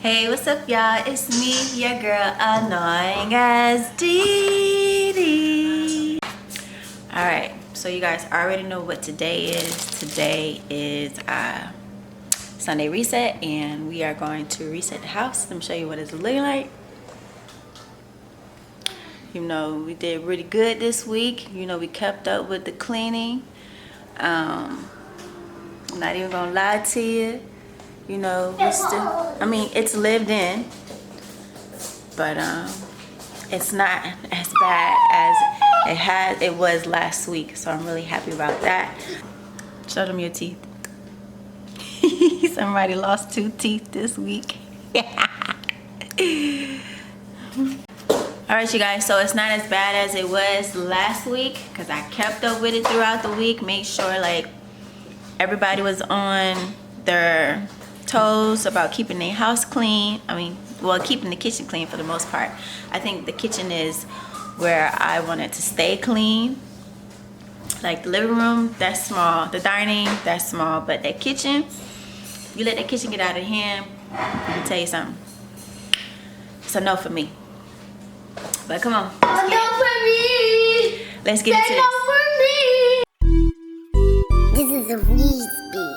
Hey, what's up, y'all? It's me, your girl, annoying as DiDi. Alright, so you guys already know what today is. Today is Sunday reset, and we are going to reset the house. Let me show you what it's looking like. You know, we did really good this week. You know, we kept up with the cleaning. I'm not even gonna lie to you. You know, we still, I mean, it's lived in, but it's not as bad as it was last week. So I'm really happy about that. Show them your teeth. Somebody lost 2 teeth this week. All right, you guys, so it's not as bad as it was last week because I kept up with it throughout the week. Made sure like everybody was on their toes about keeping their house clean. I mean, well, keeping the kitchen clean for the most part. I think the kitchen is where I want it to stay clean. Like the living room, that's small. The dining, that's small. But that kitchen, you let that kitchen get out of hand, let me tell you something. It's a no for me. But come on. Let's get into this. This is a wheeze beat.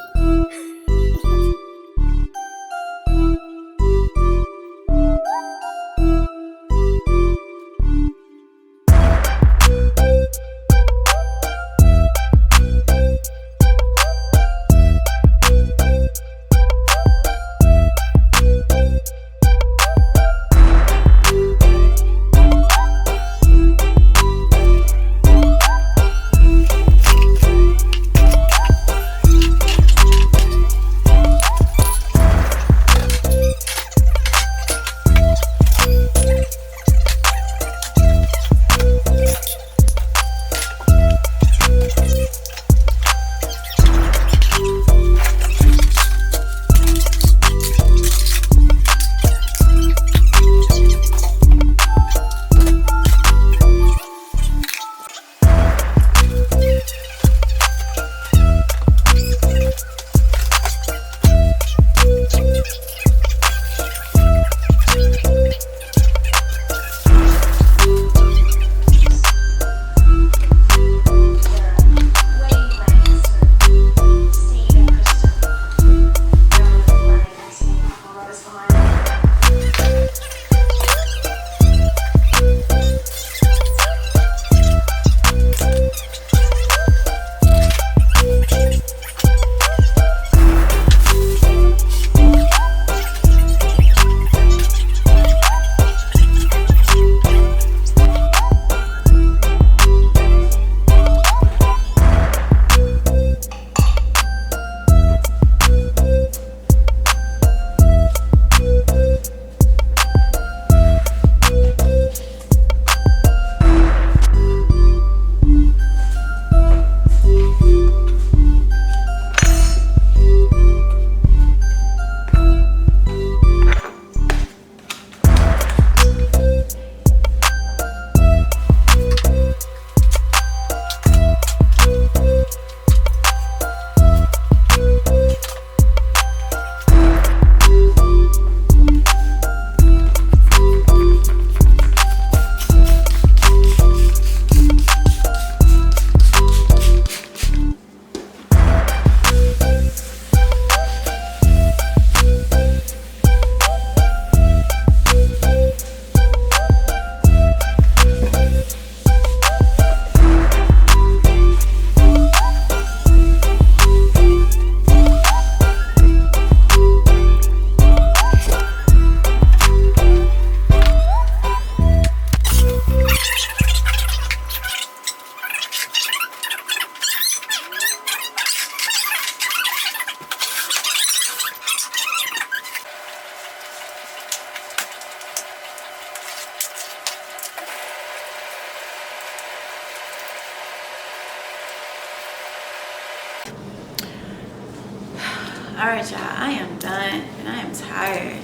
Alright, y'all, I am done and I am tired.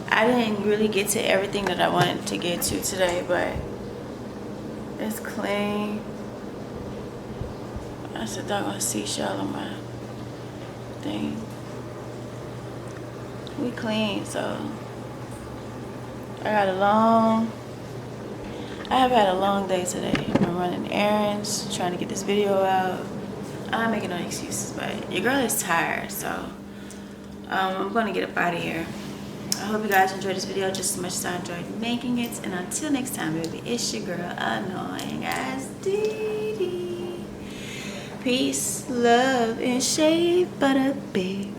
I didn't really get to everything that I wanted to get to today, but it's clean. That's a doggone seashell on my thing. we clean. So I have had a long day today. I'm running errands, trying to get this video out. I'm not making no excuses, but your girl is tired, so I'm gonna get up out of here. I hope you guys enjoyed this video just as much as I enjoyed making it. And until next time, baby, it's your girl, Annoying as DiDi. Peace, love, and shade, butter, babe.